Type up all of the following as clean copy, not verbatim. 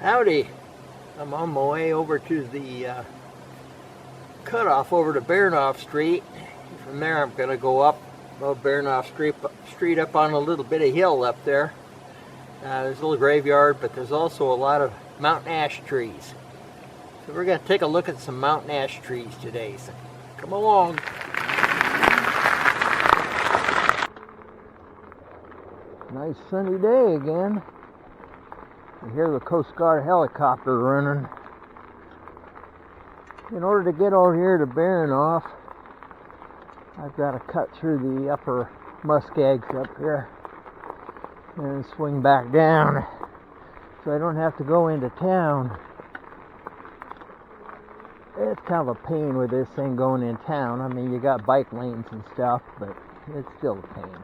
Howdy, I'm on my way over to the cutoff over to Baranof Street. From there I'm going to go up Baranof Street up on a little bit of hill up there. There's a little graveyard, but there's also a lot of mountain ash trees. So we're going to take a look at some mountain ash trees today. So come along. Nice sunny day again. I hear the Coast Guard helicopter running. In order to get over here to Baranof, I've got to cut through the upper Muskegs up here and swing back down so I don't have to go into town. It's kind of a pain with this thing going in town. I mean, you got bike lanes and stuff, but it's still a pain.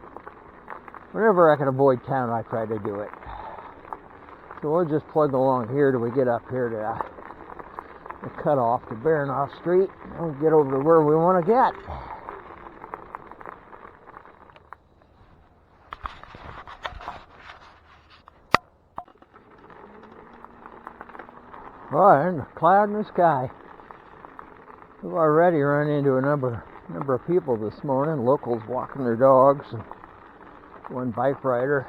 Whenever I can avoid town, I try to do it. So we'll just plug along here till we get up here to the cutoff to Baranof Street, and we'll get over to where we want to get. Well, there's a cloud in the sky. We've already run into a number of people this morning, locals walking their dogs, and one bike rider.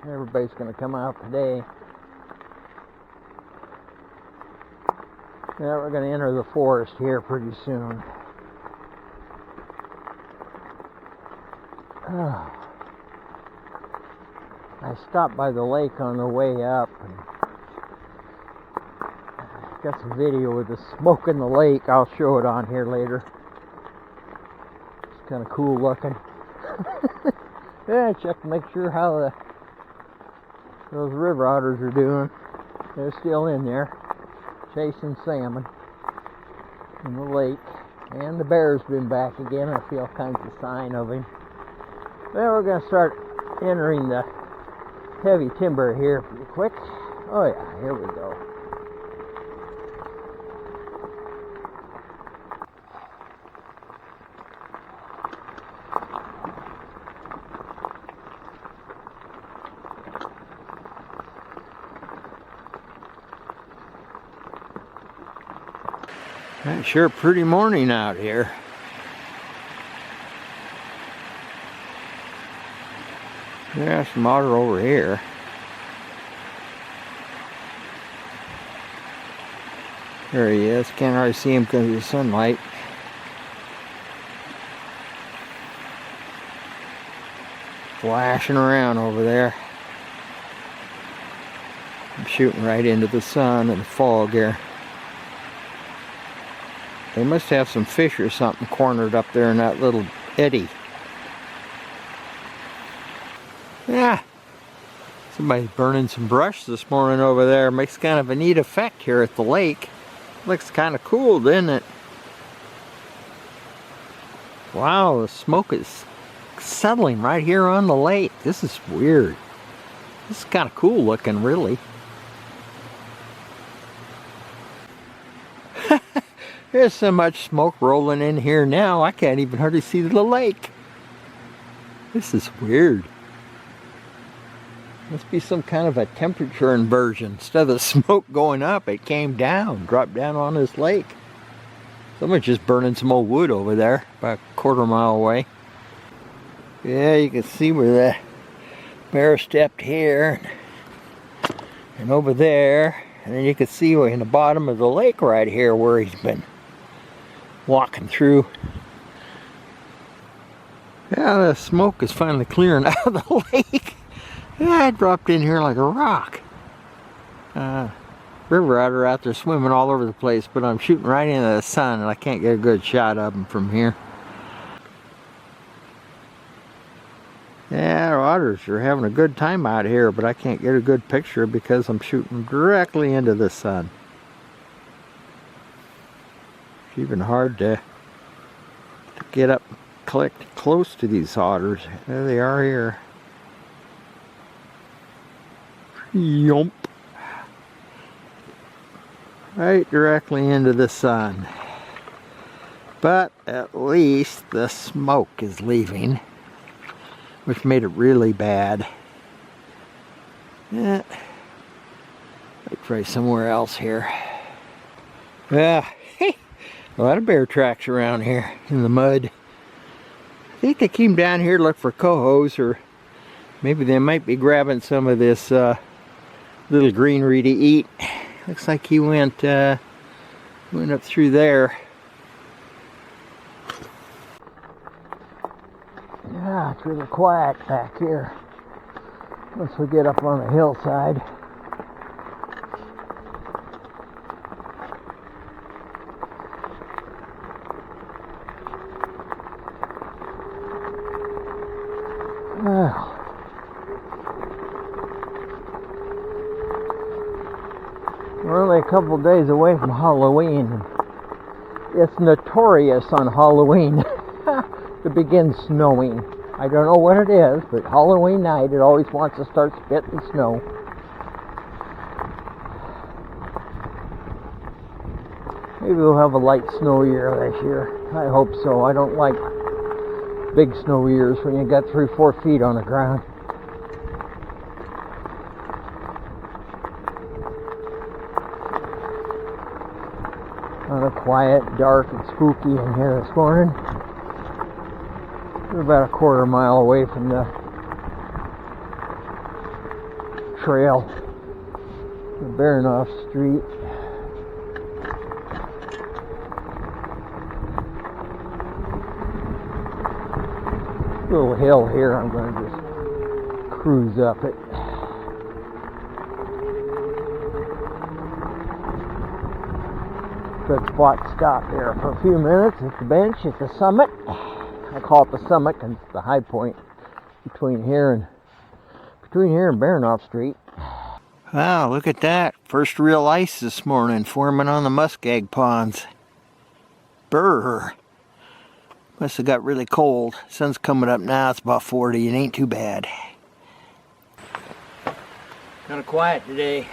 Everybody's going to come out today. Yeah, we're going to enter the forest here pretty soon. I stopped by the lake on the way up and got some video with the smoke in the lake. I'll show it on here later. It's kind of cool looking. Yeah, check to make sure how those river otters are doing. They're still in there, chasing salmon in the lake. And the bear's been back again. I see all kinds of sign of him. Then we're going to start entering the heavy timber here pretty quick. Oh yeah, here we go. It's sure a pretty morning out here. There's some otter over here. There he is. Can't hardly see him because of the sunlight. Flashing around over there. I'm shooting right into the sun and the fog here. They must have some fish or something cornered up there in that little eddy. Yeah, somebody's burning some brush this morning over there. Makes kind of a neat effect here at the lake. Looks kind of cool, doesn't it? Wow, the smoke is settling right here on the lake. This is weird. This is kind of cool looking, really. There's so much smoke rolling in here now, I can't even hardly see the lake. This is weird. Must be some kind of a temperature inversion. Instead of the smoke going up, it came down, dropped down on this lake. Someone's just burning some old wood over there, about a quarter mile away. Yeah, you can see where the bear stepped here and over there. And then you can see in the bottom of the lake right here where he's been walking through. Yeah, the smoke is finally clearing out of the lake. Yeah, it dropped in here like a rock. River otter out there swimming all over the place, but I'm shooting right into the sun and I can't get a good shot of them from here. Yeah, otters are having a good time out here, but I can't get a good picture because I'm shooting directly into the sun. It's even hard to get up close to these otters. There they are here. Yump. Right directly into the sun. But at least the smoke is leaving, which made it really bad. Yeah. Might try somewhere else here. Yeah, a lot of bear tracks around here in the mud. I think they came down here to look for cohos, or maybe they might be grabbing some of this little greenery to eat. Looks like he went up through there. Yeah, it's really quiet back here once we get up on the hillside. Well, we're only a couple days away from Halloween. It's notorious on Halloween to begin snowing. I don't know what it is, but Halloween night it always wants to start spitting snow. Maybe we'll have a light snow year this year. I hope so. I don't like big snow years when you got 3-4 feet on the ground. Kind of quiet, dark, and spooky in here this morning. We're about a quarter mile away from the trail, the Baranof Street. Little hill here, I'm going to just cruise up it. Good spot to stop here for a few minutes at the bench at the summit. I call it the summit because it's the high point between here and Baranof Street. Wow, look at that. First real ice this morning forming on the Muskeg ponds. Brr. Must have got really cold. Sun's coming up now. It's about 40. It ain't too bad. Kind of quiet today.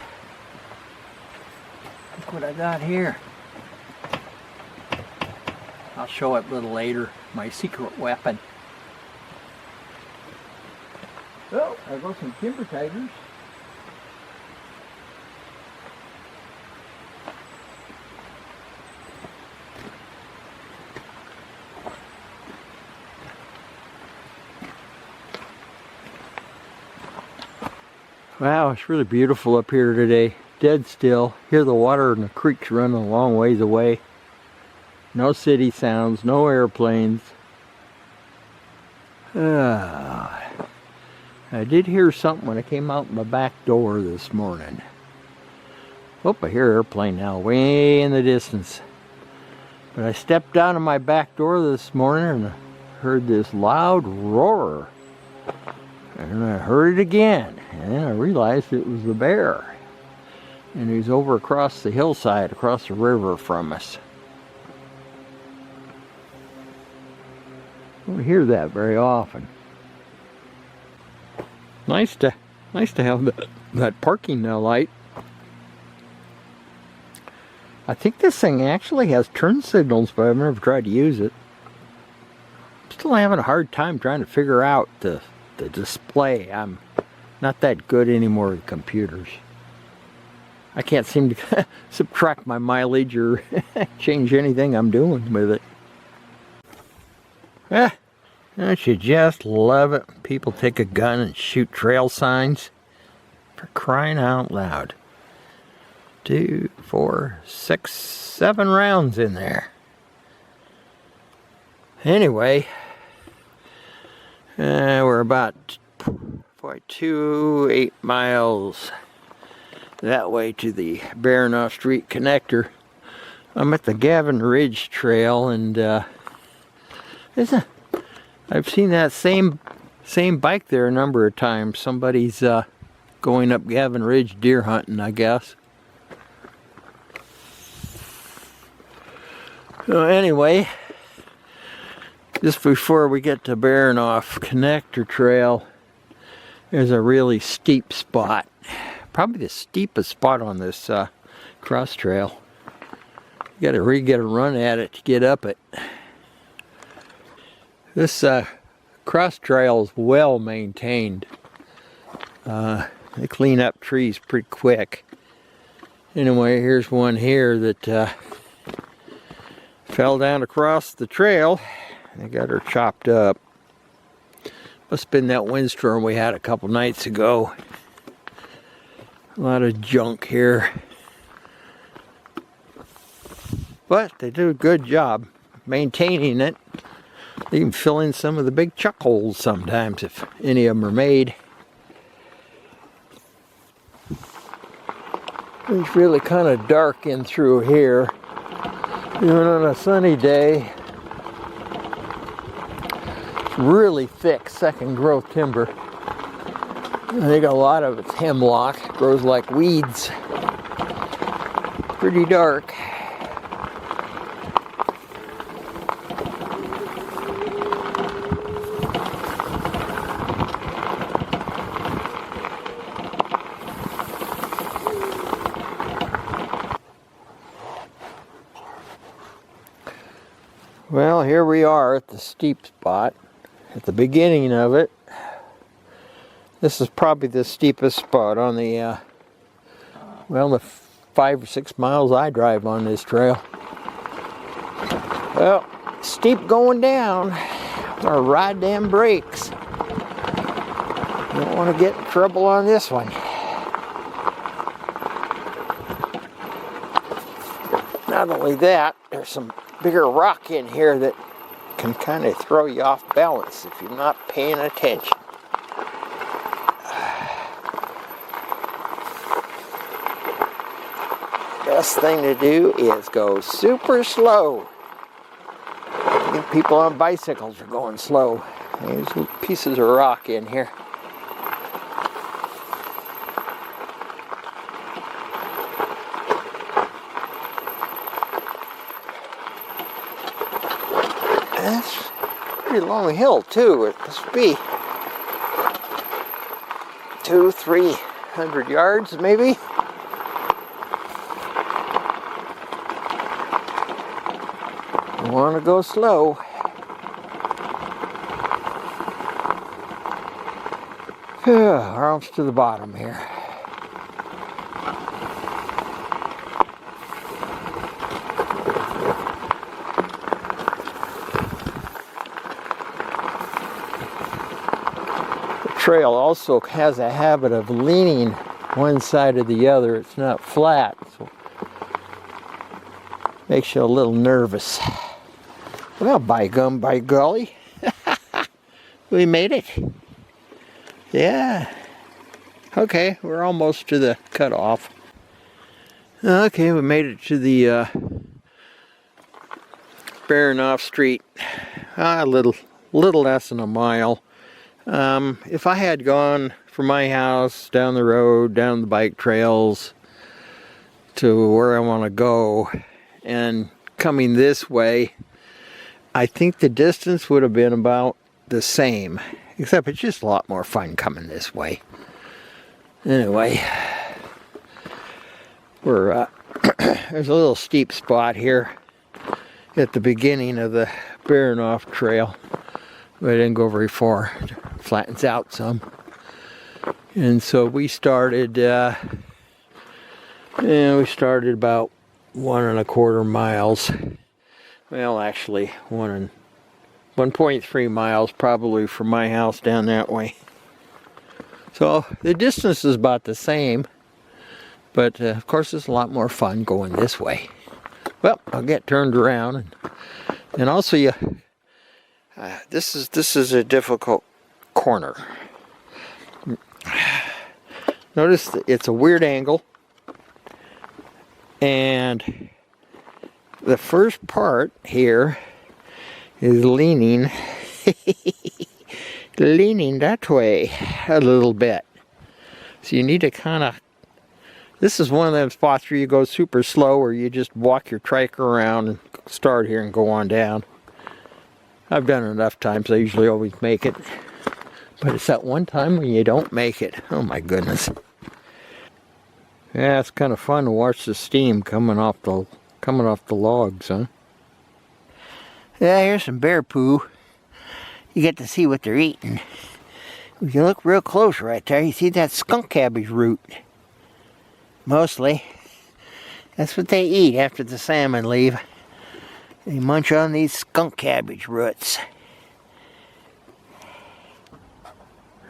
Look what I got here. I'll show it a little later. My secret weapon. Oh, there goes some timber tigers. Wow, it's really beautiful up here today. Dead still. Hear the water and the creeks running a long ways away. No city sounds, no airplanes. I did hear something when I came out my back door this morning. Oh, I hear an airplane now, way in the distance. But I stepped out of my back door this morning and heard this loud roar. And I heard it again, and then I realized it was the bear. And he's over across the hillside, across the river from us. I don't hear that very often. Nice to have that parking light. I think this thing actually has turn signals, but I've never tried to use it. Still having a hard time trying to figure out the display. I'm not that good anymore with computers. I can't seem to subtract my mileage or change anything I'm doing with it. Don't you just love it when people take a gun and shoot trail signs? For crying out loud. 2, 4, 6, 7 rounds in there. Anyway, we're about 8 miles that way to the Baranof Street connector. I'm at the Gavin Ridge Trail, and I've seen that same bike there a number of times. Somebody's going up Gavin Ridge deer hunting, I guess. So anyway, just before we get to Baranof Connector Trail, there's a really steep spot. Probably the steepest spot on this cross trail. You gotta really get a run at it to get up it. This cross trail is well maintained. They clean up trees pretty quick. Anyway, here's one here that fell down across the trail. They got her chopped up. Must have been that windstorm we had a couple nights ago. A lot of junk here. But they do a good job maintaining it. They can fill in some of the big chuck holes sometimes if any of them are made. It's really kind of dark in through here. Even on a sunny day. It's really thick second growth timber. I think a lot of it's hemlock. It grows like weeds. Pretty dark. Well, here we are at the steep spot, at the beginning of it. This is probably the steepest spot on the, well, the 5 or 6 miles I drive on this trail. Well, steep going down. Gotta ride them brakes. Don't want to get in trouble on this one. Not only that, there's some bigger rock in here that can kind of throw you off balance if you're not paying attention. Best thing to do is go super slow. I think people on bicycles are going slow. There's pieces of rock in here. That's a pretty long hill too. It must be 200-300 yards maybe. You want to go slow. We're almost to the bottom here. Trail also has a habit of leaning one side or the other. It's not flat, so makes you a little nervous. Well, by gum, by golly, we made it. Yeah. Okay, we're almost to the cutoff. Okay, we made it to the Baranof Street. A little less than a mile. If I had gone from my house down the road, down the bike trails to where I want to go and coming this way, I think the distance would have been about the same, except it's just a lot more fun coming this way. Anyway, we're there's a little steep spot here at the beginning of the Baranof Trail. But I didn't go very far. It flattens out some. And so we started about 1.25 miles. Well, actually 1.3 miles probably from my house down that way. So the distance is about the same, but of course it's a lot more fun going this way. Well, I'll get turned around, and also this is a difficult corner. Notice that it's a weird angle, and the first part here is leaning leaning that way a little bit. So you need to kind of, this is one of them spots where you go super slow, or you just walk your trike around and start here and go on down. I've done it enough times, I usually always make it. But it's that one time when you don't make it. Oh my goodness. Yeah, it's kind of fun to watch the steam coming off the logs, huh? Yeah, here's some bear poo. You get to see what they're eating. If you look real close right there, you see that skunk cabbage root. Mostly. That's what they eat after the salmon leave. They munch on these skunk cabbage roots.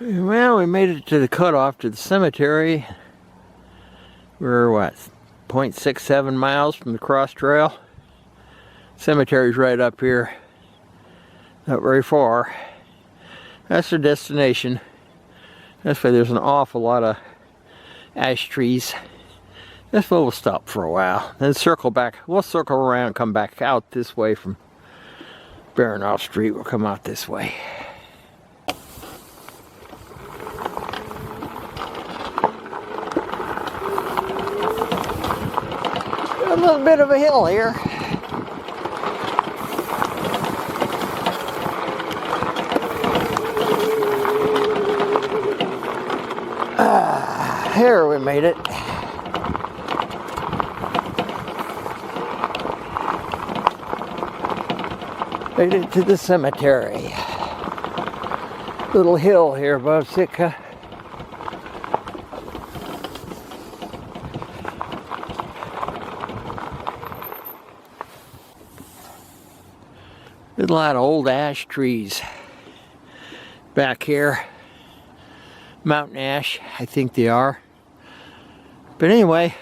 Well, we made it to the cutoff to the cemetery. We're what, 0.67 miles from the cross trail. Cemetery's right up here, not very far. That's our destination. That's why there's an awful lot of ash trees. That's where we'll stop for a while, then circle back. We'll circle around and come back out this way from Baranof Street. We'll come out this way. A little bit of a hill here. Here we made it. Made it to the cemetery. Little hill here above Sitka. There's a lot of old ash trees back here. Mountain ash, I think they are. But anyway,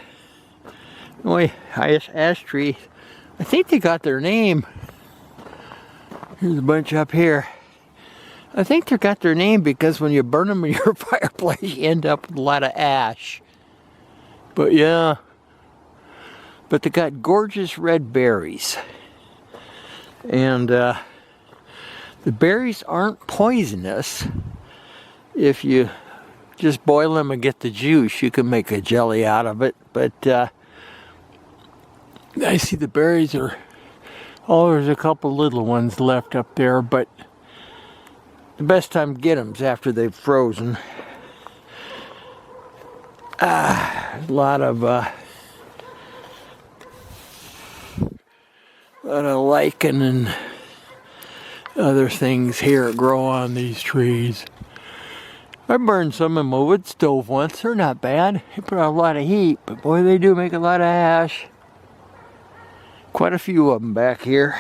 ash tree, I think they got their name. Here's a bunch up here. I think they got their name because when you burn them in your fireplace, you end up with a lot of ash. But yeah, but they got gorgeous red berries. And the berries aren't poisonous. If you just boil them and get the juice, you can make a jelly out of it. But I see the berries are, oh, there's a couple little ones left up there, but the best time to get them is after they've frozen. A lot of lichen and other things here grow on these trees. I burned some in my wood stove once. They're not bad. They put out a lot of heat, but boy, they do make a lot of ash. Quite a few of them back here.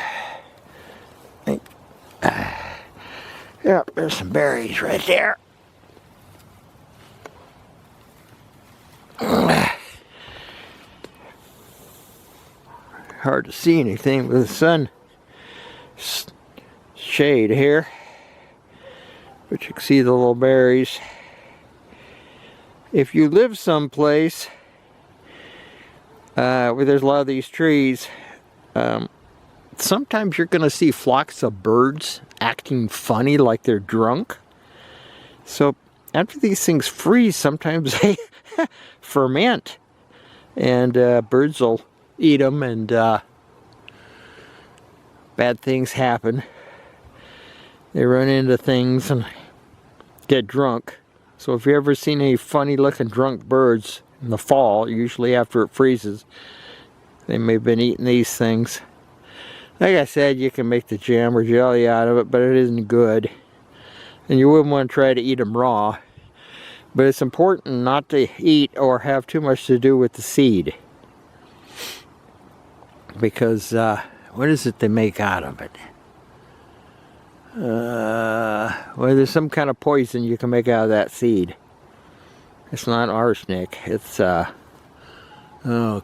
Yeah, there's some berries right there. Hard to see anything with the sun shade here. But you can see the little berries. If you live someplace where there's a lot of these trees, sometimes you're going to see flocks of birds acting funny like they're drunk. So after these things freeze, sometimes they ferment. And birds will eat them and bad things happen. They run into things and get drunk. So if you ever seen any funny looking drunk birds in the fall, usually after it freezes, they may have been eating these things. Like I said, you can make the jam or jelly out of it, but it isn't good. And you wouldn't want to try to eat them raw. But it's important not to eat or have too much to do with the seed. Because what is it they make out of it? Well, there's some kind of poison you can make out of that seed. It's not arsenic. It's oh,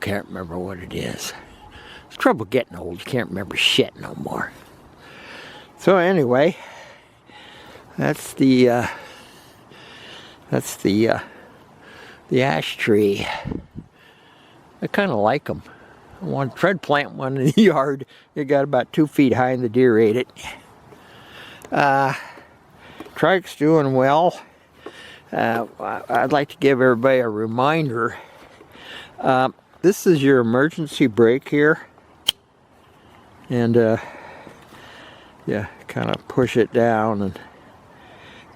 can't remember what it is. It's trouble getting old. You can't remember shit no more. So anyway, that's the ash tree. I kind of like them. I want to try to plant one in the yard. It got about 2 feet high and the deer ate it. Trike's doing well. I'd like to give everybody a reminder. This is your emergency brake here. And yeah, kind of push it down. And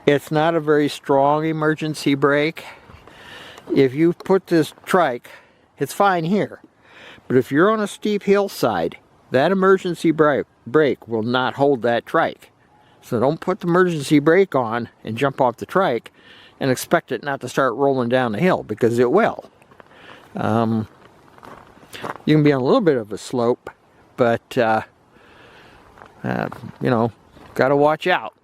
it's not a very strong emergency brake. If you put this trike, it's fine here. But if you're on a steep hillside, that emergency brake will not hold that trike. So don't put the emergency brake on and jump off the trike and expect it not to start rolling down the hill, because it will. You can be on a little bit of a slope, but you know, gotta watch out.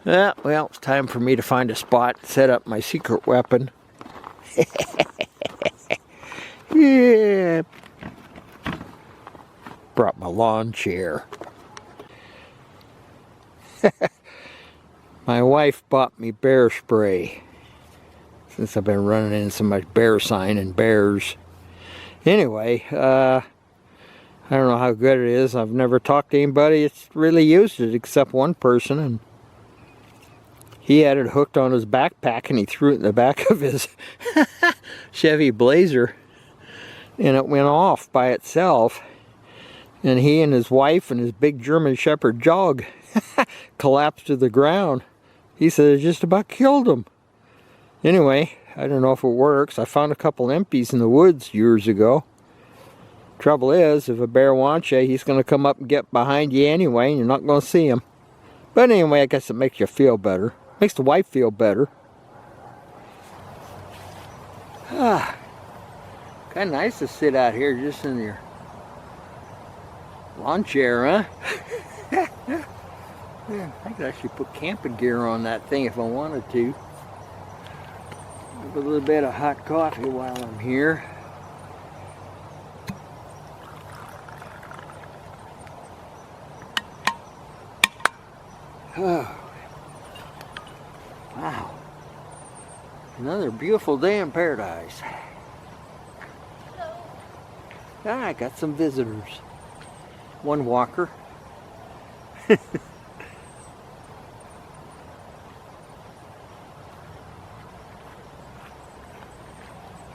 Well, it's time for me to find a spot, set up my secret weapon. Yeah. Brought my lawn chair. My wife bought me bear spray since I've been running in so much bear sign and bears. Anyway, I don't know how good it is. I've never talked to anybody that's really used it except one person, and he had it hooked on his backpack and he threw it in the back of his Chevy Blazer, and it went off by itself, and he and his wife and his big German Shepherd dog collapsed to the ground. He said it just about killed him. Anyway, I don't know if it works. I found a couple empties in the woods years ago. Trouble is, if a bear wants you, he's going to come up and get behind you anyway, and you're not going to see him. But anyway, I guess it makes you feel better. Makes the wife feel better. Kind of nice to sit out here just in your lawn chair, huh? I could actually put camping gear on that thing if I wanted to. Have a little bit of hot coffee while I'm here. Oh. Wow. Another beautiful day in paradise. I got some visitors. One walker.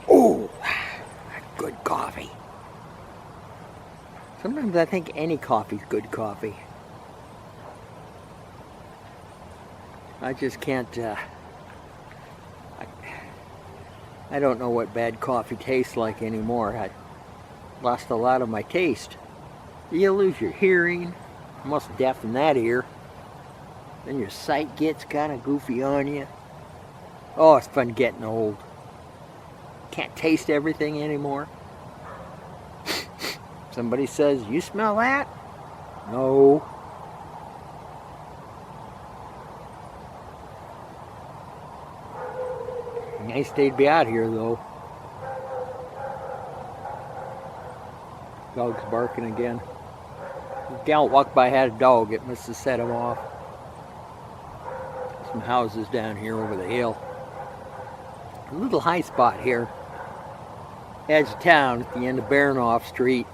Oh, good coffee. Sometimes I think any coffee's good coffee. I just can't, I don't know what bad coffee tastes like anymore. I lost a lot of my taste. You lose your hearing, almost deaf in that ear. Then your sight gets kind of goofy on you. Oh, it's fun getting old. Can't taste everything anymore. Somebody says, "You smell that?" No. Nice day to be out here, though. Dog's barking again. The gal walked by, had a dog. It must have set him off. Some houses down here over the hill. A little high spot here. Edge of town at the end of Baranof Street.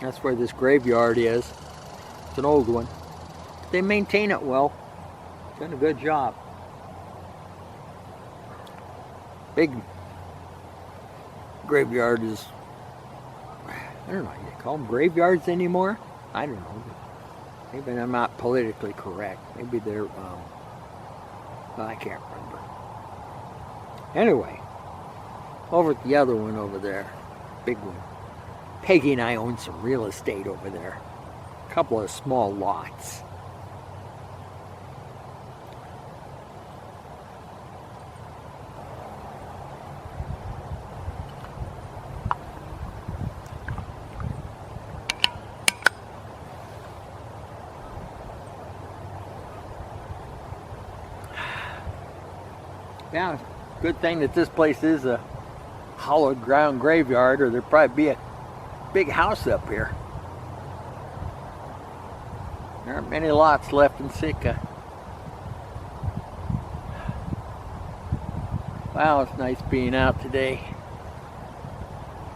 That's where this graveyard is. It's an old one. They maintain it well. Done a good job. Big graveyard is, I don't know, you call them graveyards anymore? I don't know. Maybe I'm not politically correct. Maybe they're, well, I can't remember. Anyway, over at the other one over there, big one. Peggy and I own some real estate over there. A couple of small lots. Yeah, good thing that this place is a hollowed ground graveyard, or there'd probably be a big house up here. There aren't many lots left in Sitka. Wow, it's nice being out today.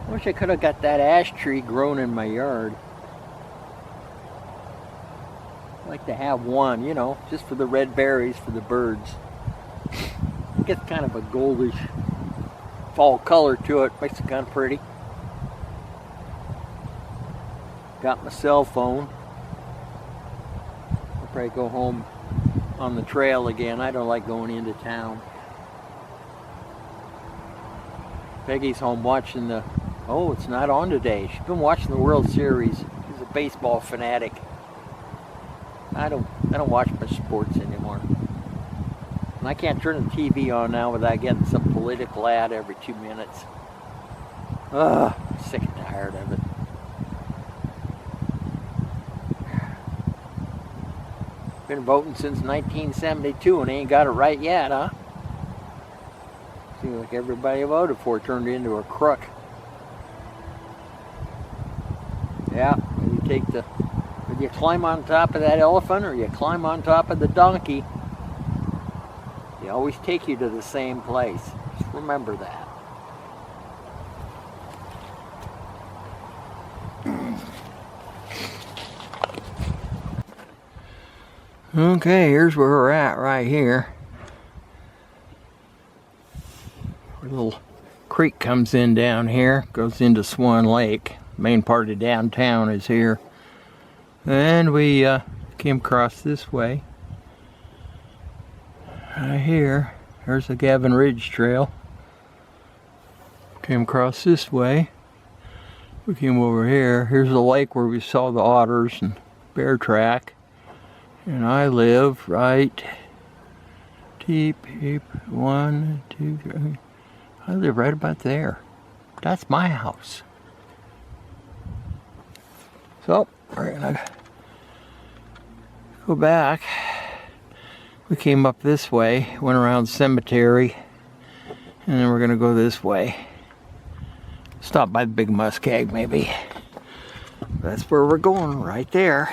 I wish I could have got that ash tree grown in my yard. I'd like to have one, you know, just for the red berries for the birds. It gets kind of a goldish fall color to it, makes it kind of pretty. Got my cell phone. I'll probably go home on the trail again. I don't like going into town. Peggy's home watching the, oh, it's not on today. She's been watching the World Series. She's a baseball fanatic. I don't watch much sports anymore. And I can't turn the TV on now without getting some political ad every 2 minutes. Ugh, tired of it. Been voting since 1972 and ain't got it right yet, huh? Seems like everybody voted for it turned into a crook. Yeah, whether you climb on top of that elephant or you climb on top of the donkey, they always take you to the same place. Just remember that. Okay, here's where we're at right here. A little creek comes in down here, goes into Swan Lake. Main part of downtown is here. And we came across this way. Right here. There's the Gavin Ridge Trail. Came across this way. We came over here. Here's the lake where we saw the otters and bear track. And I live right deep, 1, 2, 3. I live right about there. That's my house. So we're gonna go back. We came up this way, went around the cemetery, and then we're gonna go this way. Stop by the big muskeg maybe. That's where we're going, right there.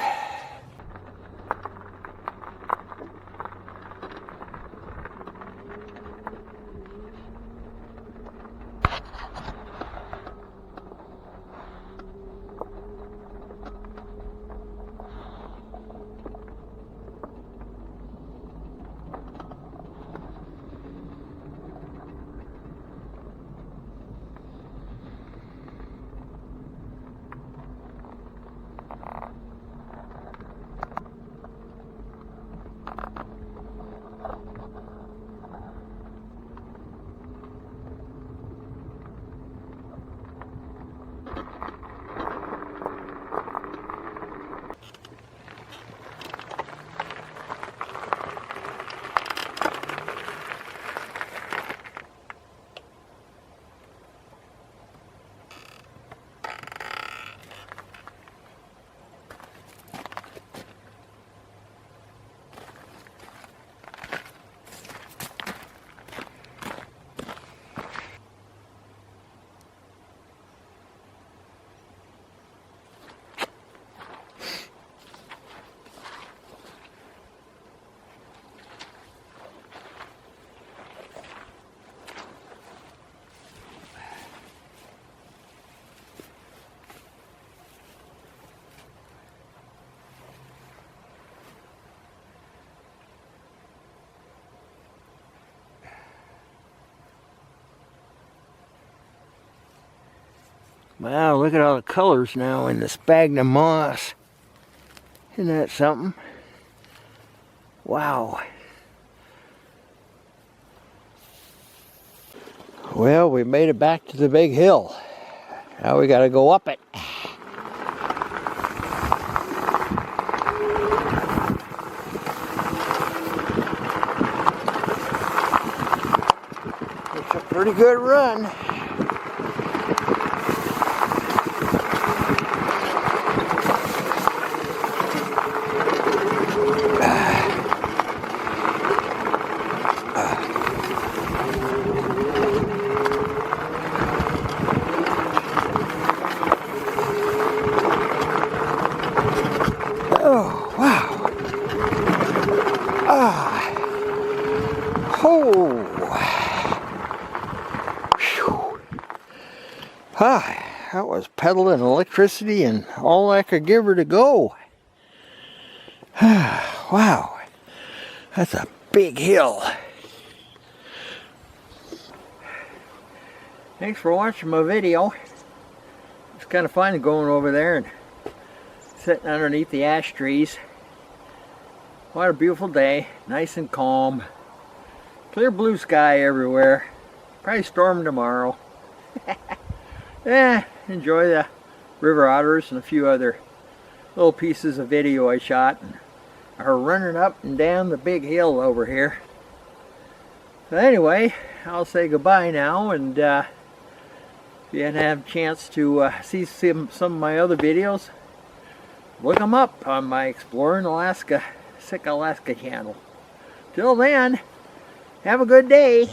Wow, look at all the colors now in the sphagnum moss. Isn't that something? Wow. Well, we made it back to the big hill. Now we gotta go up it. It's a pretty good run. That was pedaling electricity and all I could give her to go. Wow, that's a big hill. Thanks for watching my video. It's kind of fun going over there and sitting underneath the ash trees. What a beautiful day, nice and calm. Clear blue sky everywhere. Probably storm tomorrow. Yeah, enjoy the river otters and a few other little pieces of video I shot and are running up and down the big hill over here. So anyway, I'll say goodbye now and If you hadn't had a chance to see some of my other videos, look them up on my Exploring Alaska, Sitka Alaska channel. Till then, have a good day.